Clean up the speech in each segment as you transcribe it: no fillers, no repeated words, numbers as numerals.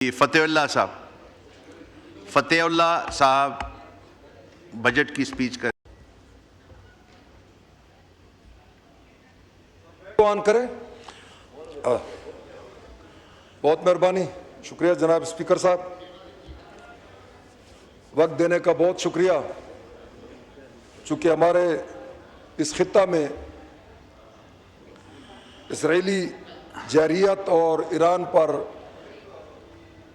फतेहुल्लाह साहब बजट की स्पीच कर ऑन करें। बहुत मेहरबानी, शुक्रिया जनाब स्पीकर साहब, वक्त देने का बहुत शुक्रिया। चूंकि हमारे इस खित्ता में इसराइली जारियत और ईरान पर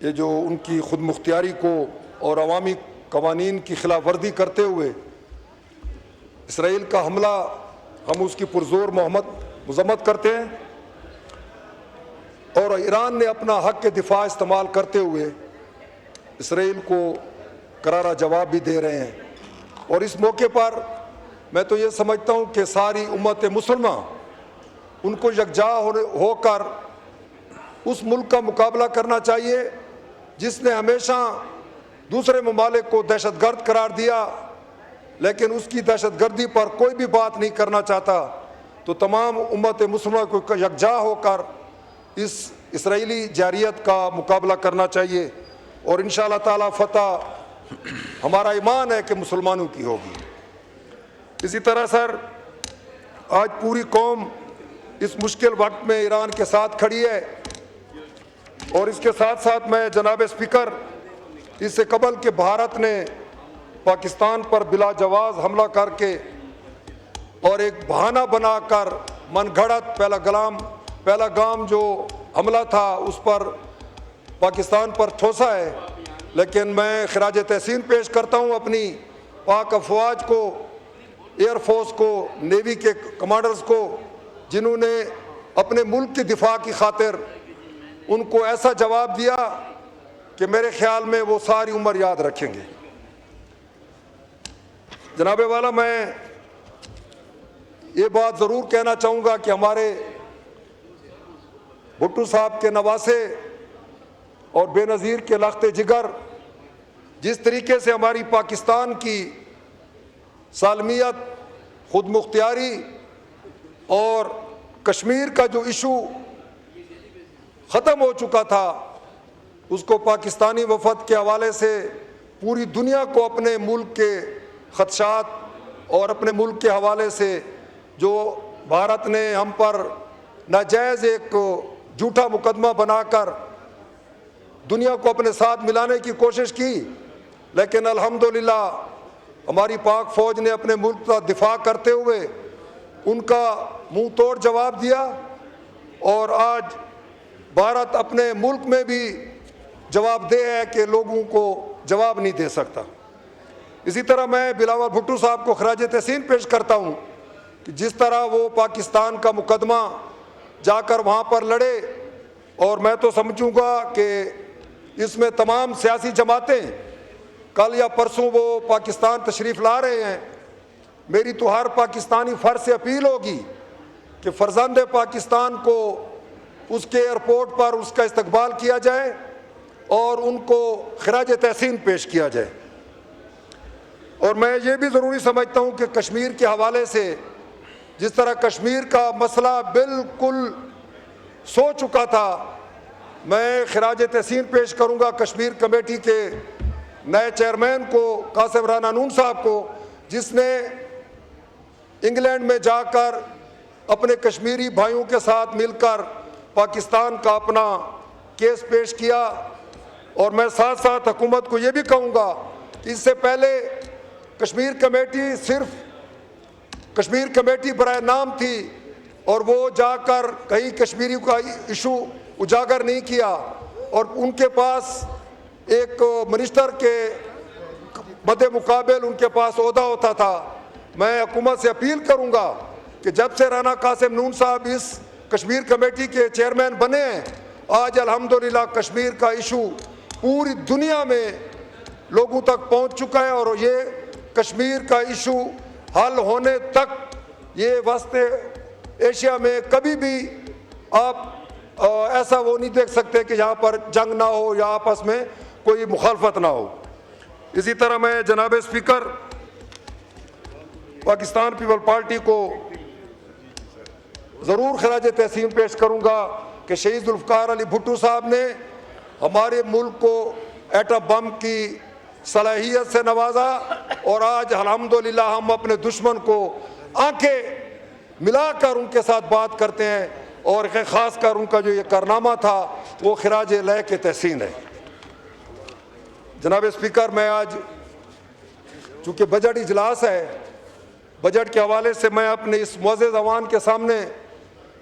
ये जो उनकी खुद मुख्तियारी को और अवामी कवानीन की खिलाफ वर्दी करते हुए इसराइल का हमला, हम उसकी पुरजोर मजम्मत करते हैं और ईरान ने अपना हक के दिफा इस्तेमाल करते हुए इसराइल को करारा जवाब भी दे रहे हैं। और इस मौके पर मैं तो ये समझता हूँ कि सारी उम्मत मुसलमान उनको यकजा होकर उस मुल्क का मुकाबला करना चाहिए जिसने हमेशा दूसरे ममालिक को दहशतगर्द करार दिया, लेकिन उसकी दहशतगर्दी पर कोई भी बात नहीं करना चाहता। तो तमाम उम्मत मुसलमान को यकजा होकर इस इसराइली जारियत का मुकाबला करना चाहिए और इंशाअल्लाह ताला फतह हमारा ईमान है कि मुसलमानों की होगी। इसी तरह सर, आज पूरी कौम इस मुश्किल वक्त में ईरान के साथ खड़ी है और इसके साथ साथ मैं जनाब स्पीकर, इससे कबल के भारत ने पाकिस्तान पर बिला जवाज हमला करके और एक बहाना बनाकर मनगढ़ंत पहला गाम जो हमला था उस पर पाकिस्तान पर ठोसा है। लेकिन मैं खराज तहसीन पेश करता हूँ अपनी पाक अफवाज को, एयरफोर्स को, नेवी के कमांडर्स को, जिन्होंने अपने मुल्क की दिफा की खातिर उनको ऐसा जवाब दिया कि मेरे ख्याल में वो सारी उम्र याद रखेंगे। जनाबे वाला, मैं ये बात ज़रूर कहना चाहूँगा कि हमारे भुट्टो साहब के नवासे और बेनज़ीर के लख्ते जिगर जिस तरीके से हमारी पाकिस्तान की सालमियत, खुद मुख्तियारी और कश्मीर का जो इशू ख़त्म हो चुका था, उसको पाकिस्तानी वफद के हवाले से पूरी दुनिया को अपने मुल्क के ख़दशात और अपने मुल्क के हवाले से जो भारत ने हम पर नाजायज़ एक झूठा मुकदमा बनाकर दुनिया को अपने साथ मिलाने की कोशिश की, लेकिन अल्हम्दुलिल्लाह हमारी पाक फ़ौज ने अपने मुल्क का दिफा करते हुए उनका मुंह तोड़ जवाब दिया और आज भारत अपने मुल्क में भी जवाबदेह है कि लोगों को जवाब नहीं दे सकता। इसी तरह मैं बिलावल भुट्टो साहब को खराज तहसीन पेश करता हूँ कि जिस तरह वो पाकिस्तान का मुकदमा जाकर वहाँ पर लड़े, और मैं तो समझूंगा कि इसमें तमाम सियासी जमातें कल या परसों वो पाकिस्तान तशरीफ़ ला रहे हैं। मेरी तो हर पाकिस्तानी फ़र्द से अपील होगी कि फ़र्जंद पाकिस्तान को उसके एयरपोर्ट पर उसका इस्तकबाल किया जाए और उनको खराज तहसीन पेश किया जाए। और मैं ये भी ज़रूरी समझता हूँ कि कश्मीर के हवाले से जिस तरह कश्मीर का मसला बिल्कुल सो चुका था, मैं खराज तहसीन पेश करूँगा कश्मीर कमेटी के नए चेयरमैन को, कासिम राना नून साहब को, जिसने इंग्लैंड में जाकर अपने कश्मीरी भाइयों के साथ मिलकर पाकिस्तान का अपना केस पेश किया। और मैं साथ साथ हुकूमत को ये भी कहूँगा, इससे पहले कश्मीर कमेटी सिर्फ कश्मीर कमेटी बराए नाम थी और वो जाकर कहीं कश्मीरी का इशू उजागर नहीं किया और उनके पास एक मिनिस्टर के मद्दे मुकाबिल उनके पास ओहदा होता था। मैं हुकूमत से अपील करूँगा कि जब से राना कासिम नून साहब इस कश्मीर कमेटी के चेयरमैन बने हैं, आज अल्हम्दुलिल्लाह कश्मीर का इशू पूरी दुनिया में लोगों तक पहुंच चुका है और ये कश्मीर का इशू हल होने तक ये वस्त एशिया में कभी भी आप ऐसा वो नहीं देख सकते कि यहाँ पर जंग ना हो या आपस में कोई मुखालफत ना हो। इसी तरह मैं जनाब स्पीकर पाकिस्तान पीपल पार्टी को ज़रूर खराज तहसीन पेश करूँगा कि शहीद जुल्फ़िकार अली भुट्टो साहब ने हमारे मुल्क को एटम बम की सलाहियत से नवाजा और आज अल्हम्दुलिल्लाह हम अपने दुश्मन को आंखें मिलाकर उनके साथ बात करते हैं और ख़ास कर उनका जो ये कारनामा था वो खिराज लय के तहसीन है। जनाब स्पीकर, मैं आज चूँकि बजट इजलास है, बजट के हवाले से मैं अपने इस मुअज़्ज़ज़ अवान के सामने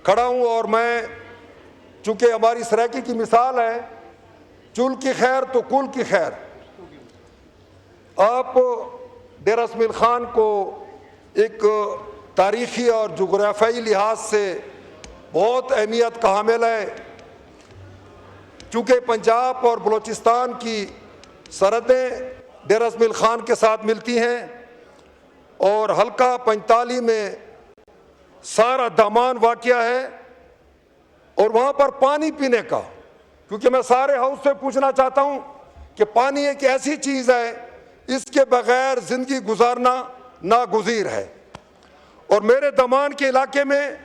खड़ा हूँ और मैं चूँकि हमारी सराकी की मिसाल है, चुल की खैर तो कुल की खैर। आप डेरा इस्माइल ख़ान को एक तारीख़ी और जोग्राफियाई लिहाज से बहुत अहमियत का हामिल है, चूँकि पंजाब और बलूचिस्तान की सरहदें डेरा इस्माइल ख़ान के साथ मिलती हैं और हल्का 45 में सारा दामान वाक़या है और वहाँ पर पानी पीने का, क्योंकि मैं सारे हाउस से पूछना चाहता हूँ कि पानी एक ऐसी चीज़ है इसके बगैर ज़िंदगी गुजारना नागुज़ीर है और मेरे दमान के इलाके में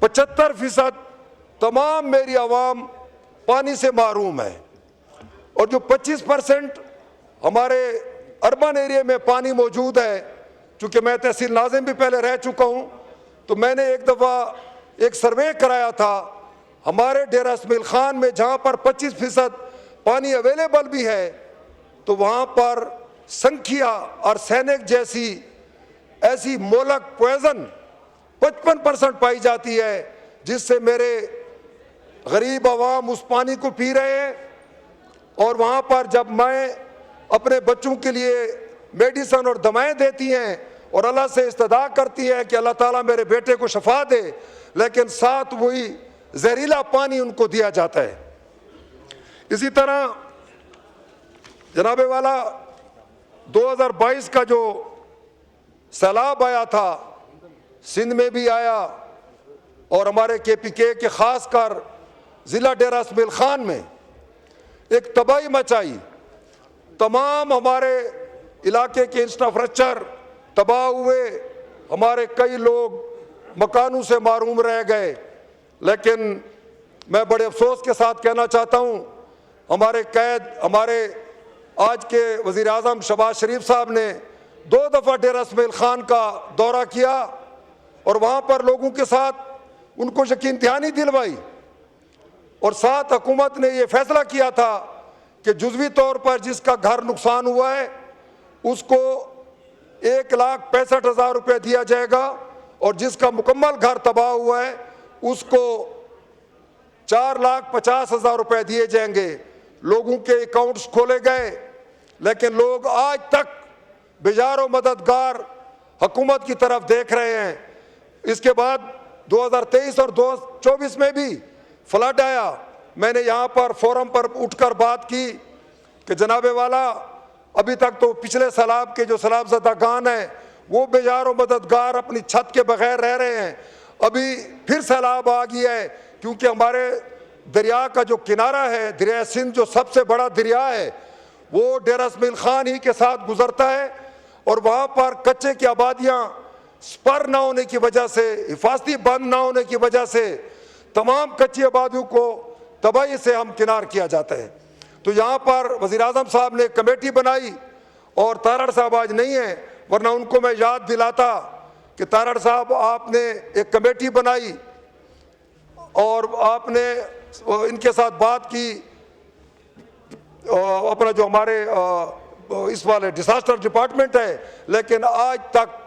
75% तमाम मेरी आवाम पानी से महरूम है और जो 25% हमारे अर्बन एरिया में पानी मौजूद है, चूँकि मैं तहसील नाज़िम भी पहले रह चुका हूँ, तो मैंने एक दफ़ा एक सर्वे कराया था हमारे डेरा इस्माइल ख़ान में, जहाँ पर 25% पानी अवेलेबल भी है, तो वहाँ पर संख्या और सैनिक जैसी ऐसी मोलक पॉइजन 55% पाई जाती है, जिससे मेरे गरीब आवाम उस पानी को पी रहे हैं। और वहाँ पर जब मैं अपने बच्चों के लिए मेडिसन और दवाएं देती हैं और अल्लाह से इस्तदा करती है कि अल्लाह ताला मेरे बेटे को शफा दे, लेकिन साथ वही जहरीला पानी उनको दिया जाता है। इसी तरह जनाबे वाला 2022 का जो सैलाब आया था, सिंध में भी आया और हमारे KPK के ख़ासकर ज़िला डेरा इस्माइल ख़ान में एक तबाही मचाई। तमाम हमारे इलाके के इंफ्रास्ट्रक्चर तबाह हुए, हमारे कई लोग मकानों से महरूम रह गए। लेकिन मैं बड़े अफसोस के साथ कहना चाहता हूँ, हमारे आज के वज़ीर आज़म शहबाज शरीफ साहब ने 2 दफ़ा डेरा इस्माइल ख़ान का दौरा किया और वहाँ पर लोगों के साथ उनको यकीन दहानी दिलवाई और साथ हुकूमत ने ये फैसला किया था कि जुज़वी तौर पर जिसका घर नुकसान हुआ है उसको 1,65,000 रुपये दिया जाएगा और जिसका मुकम्मल घर तबाह हुआ है उसको 4,50,000 रुपये दिए जाएंगे। लोगों के अकाउंट्स खोले गए, लेकिन लोग आज तक बेजारो मददगार हुकूमत की तरफ देख रहे हैं। इसके बाद 2023 और 2024 में भी फ्लड आया। मैंने यहाँ पर फोरम पर उठकर बात की कि जनाबे वाला अभी तक तो पिछले सैलाब के जो सैलाबज़दा गान है वो बेजारो मददगार अपनी छत के बगैर रह रहे हैं। अभी फिर सैलाब आ गया है, क्योंकि हमारे दरिया का जो किनारा है, दरिया सिंध जो सबसे बड़ा दरिया है, वो डेरा इस्माइल ख़ान ही के साथ गुजरता है और वहाँ पर कच्चे की आबादियाँ स्पर ना होने की वजह से, हिफाजती बंद ना होने की वजह से तमाम कच्ची आबादियों को तबाही से हम किनार किया जाता है। तो यहाँ पर वज़ीर आज़म साहब ने कमेटी बनाई और तारड़ साहब आज नहीं है, वरना उनको मैं याद दिलाता कि तारड़ साहब आपने एक कमेटी बनाई और आपने इनके साथ बात की, अपना जो हमारे इस वाले डिसास्टर डिपार्टमेंट है, लेकिन आज तक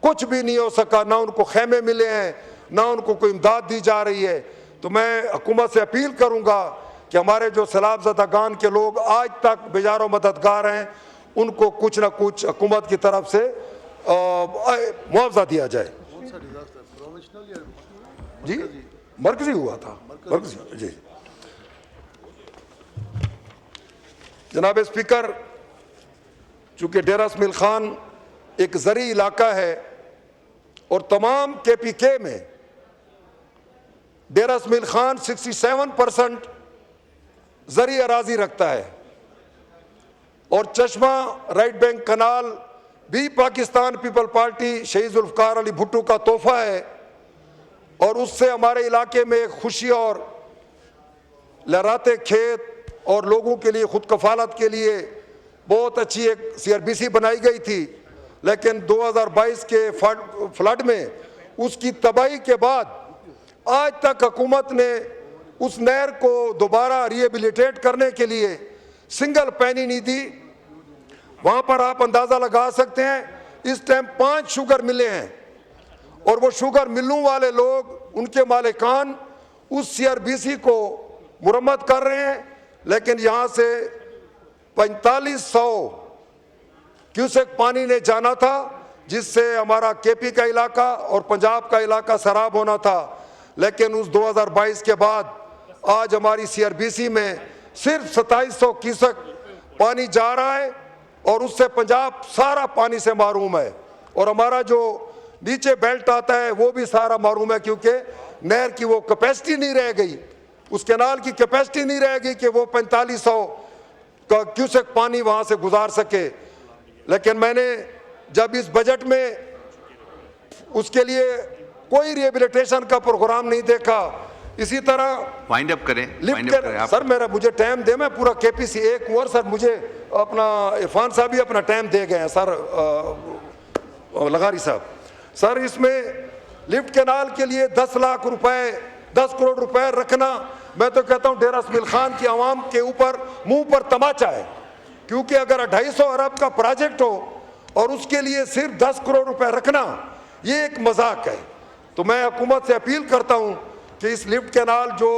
कुछ भी नहीं हो सका, ना उनको खेमे मिले हैं, ना उनको कोई इमदाद दी जा रही है। तो मैं हुकूमत से अपील करूंगा कि हमारे जो सैलाबज़दा गान के लोग आज तक बेजारो मददगार हैं, उनको कुछ ना कुछ हुकूमत की तरफ से मुआवजा दिया जाए। जी मरकजी हुआ था, मरकजी जी। जनाब स्पीकर, चूँकि डेरा इस्माइल ख़ान एक ज़री इलाका है और तमाम KPK में डेरा इस्माइल ख़ान 67% ज़री अराजी रखता है और चश्मा राइट बैंक कनाल भी पाकिस्तान पीपल पार्टी शहीद जुल्फ़िकार अली भुट्टो का तोहफा है और उससे हमारे इलाके में खुशी और लहराते खेत और लोगों के लिए खुद कफालत के लिए बहुत अच्छी एक CRBC बनाई गई थी, लेकिन 2022 के फ्लड में उसकी तबाही के बाद आज तक हुकूमत ने उस नहर को दोबारा रिहेबिलिटेट करने के लिए सिंगल पैनी नहीं दी। वहाँ पर आप अंदाज़ा लगा सकते हैं इस टाइम 5 शुगर मिलें हैं और वो शुगर मिलों वाले लोग, उनके मालिकान उस CRBC को मुरम्मत कर रहे हैं, लेकिन यहाँ से 4500 क्यूसेक पानी ने जाना था, जिससे हमारा KP का इलाका और पंजाब का इलाका सराब होना था। लेकिन उस 2022 के बाद आज हमारी CRBC में सिर्फ 2700 क्यूसेक पानी जा रहा है और उससे पंजाब सारा पानी से महरूम है, और हमारा जो नीचे बेल्ट आता है वो भी सारा महरूम है, क्योंकि नहर की वो कैपेसिटी नहीं रह गई, उस कैनाल की कैपेसिटी नहीं रह गई कि वो 4500 का क्यूसेक पानी वहाँ से गुजार सके। लेकिन मैंने जब इस बजट में उसके लिए कोई रिहेबिलिटेशन का प्रोग्राम नहीं देखा, इसी तरह वाइंड अप करें, लिफ्ट कर, सर मेरा मुझे टाइम दे, मैं पूरा KPC एक और सर मुझे अपना इरफान साहब भी अपना टाइम दे गए हैं सर, लगारी साहब। सर इसमें लिफ्ट कैनाल के लिए 10 लाख रुपए 10 करोड़ रुपए रखना, मैं तो कहता हूँ डेरा इसमाइल खान की आवाम के ऊपर मुंह पर तमाचा है, क्योंकि अगर 250 अरब का प्रोजेक्ट हो और उसके लिए सिर्फ 10 करोड़ रुपए रखना ये एक मजाक है। तो मैं हुकूमत से अपील करता हूँ कि इस लिफ्ट कैनाल जो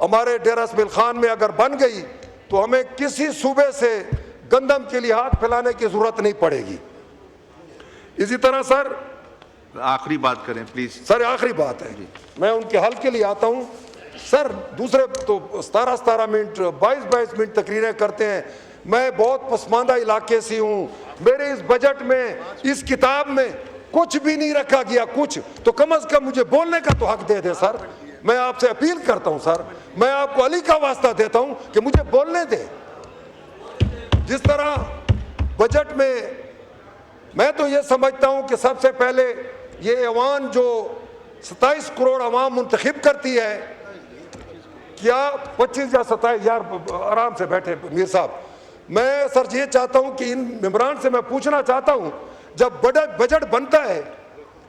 हमारे डेरा इसमाइल खान में अगर बन गई तो हमें किसी सूबे से गंदम के लिए हाथ फैलाने की जरूरत नहीं पड़ेगी। इसी तरह सर आखिरी बात करें प्लीज। सर आखिरी बात है, मैं उनके हल के लिए आता हूँ। सर दूसरे तो 17 मिनट 22 मिनट तकरीरें करते हैं। मैं बहुत पसमानदा इलाके से हूँ, मेरे इस बजट में इस किताब में कुछ भी नहीं रखा गया, कुछ तो कम से कम मुझे बोलने का तो हक दे दे सर। मैं आपसे अपील करता हूं सर, मैं आपको अली का वास्ता देता हूं कि मुझे बोलने दे। जिस तरह बजट में मैं तो ये समझता हूं कि सबसे पहले ये ऐवान जो 27 करोड़ अवाम मुंतखब करती है, क्या 25 या 27 यार आराम से बैठे मीर साहब, मैं सर ये चाहता हूं कि इन मेंबरान से मैं पूछना चाहता हूं, जब बजट बनता है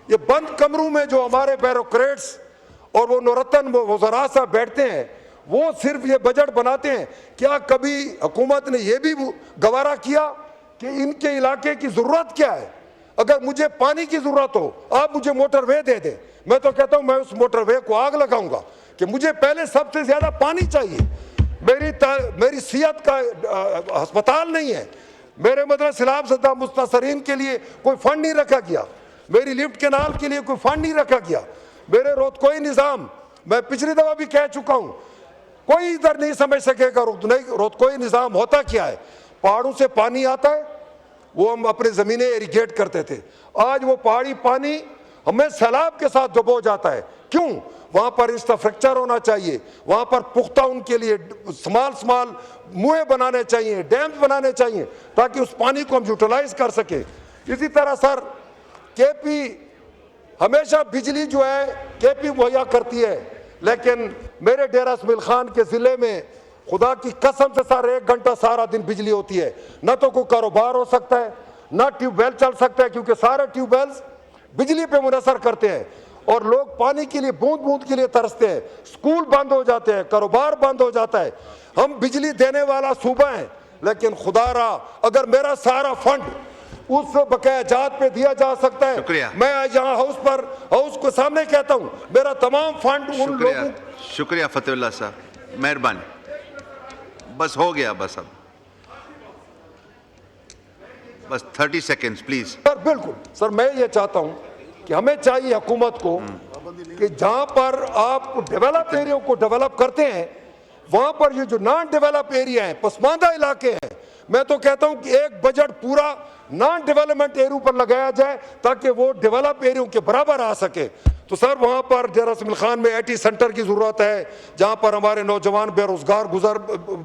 ये बंद कमरों में जो हमारे ब्यूरोक्रेट्स और वो नौरतन वज़रा साहब बैठते हैं, वो सिर्फ ये बजट बनाते हैं, क्या कभी हुकूमत ने ये भी गवारा किया कि इनके इलाके की ज़रूरत क्या है? अगर मुझे पानी की ज़रूरत हो आप मुझे मोटरवे दे दे, मैं तो कहता हूँ मैं उस मोटरवे को आग लगाऊंगा कि मुझे पहले सबसे ज़्यादा पानी चाहिए। मेरी सेहत का अस्पताल नहीं है, मेरे मतलब सैलाब ज़दा मुस्तासरीन के लिए कोई फंड नहीं रखा गया, मेरी लिफ्ट कैनाल के लिए कोई फंड नहीं रखा गया, मेरे रोतकोई निज़ाम, मैं पिछली दफ़ा भी कह चुका हूँ, कोई इधर नहीं समझ सकेगा रोतकोई निज़ाम होता क्या है। पहाड़ों से पानी आता है, वो हम अपने ज़मीनें इरिगेट करते थे, आज वो पहाड़ी पानी हमें सैलाब के साथ डुबो जाता है। क्यों? वहाँ पर इंफ्रास्ट्रक्चर होना चाहिए, वहाँ पर पुख्ता उनके लिए स्मॉल मुँह बनाने चाहिए, डैम्स बनाने चाहिए, ताकि उस पानी को हम यूटिलाइज कर सके। इसी तरह सर KP हमेशा बिजली जो है KP मुहैया करती है, लेकिन मेरे डेरा इसमाइल खान के ज़िले में खुदा की कसम से सर 1 घंटा सारा दिन बिजली होती है, न तो कोई कारोबार हो सकता है, न ट्यूबवेल चल सकता है, क्योंकि सारे ट्यूबवेल्स बिजली पे मुनहसर करते हैं और लोग पानी के लिए बूंद बूंद के लिए तरसते हैं, स्कूल बंद हो जाते हैं, कारोबार बंद हो जाता है। हम बिजली देने वाला सूबा है, लेकिन खुदारा अगर मेरा सारा फंड उस बकाया जात पे दिया जा सकता है, मैं आज यहाँ हाउस को सामने कहता हूँ मेरा तमाम फंड उन लोगों। शुक्रिया फतेहुल्लाह साहब, मेहरबानी, बस हो गया, बस अब बस 30 सेकेंड्स प्लीज। सर बिल्कुल सर, मैं ये चाहता हूँ कि हमें चाहिए हुकूमत को कि जहाँ पर आप डेवलप एरिया को डेवलप करते हैं, वहाँ पर ये जो नॉन डेवलप एरिया है, पसमानदा इलाके हैं, मैं तो कहता हूँ कि एक बजट पूरा नॉन डेवलपमेंट एरिया पर लगाया जाए ताकि वो डेवलप एरिया के बराबर आ सके। तो सर वहाँ पर डेरा इसमाइल खान में IT सेंटर की ज़रूरत है, जहाँ पर हमारे नौजवान बेरोज़गार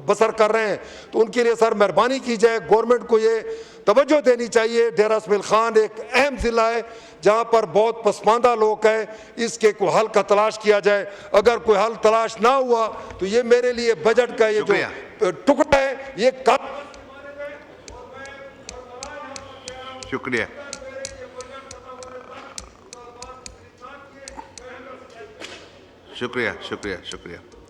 बसर कर रहे हैं, तो उनके लिए सर मेहरबानी की जाए, गवर्नमेंट को ये तवज्जो देनी चाहिए। डेरा इसमाइल खान एक अहम ज़िला है जहाँ पर बहुत पसमानदा लोग हैं, इसके कोई हल का तलाश किया जाए। अगर कोई हल तलाश ना हुआ तो ये मेरे लिए बजट का ये जो टुकड़ा है, ये काम शुक्रिया। शुक्रिया शुक्रिया शुक्रिया।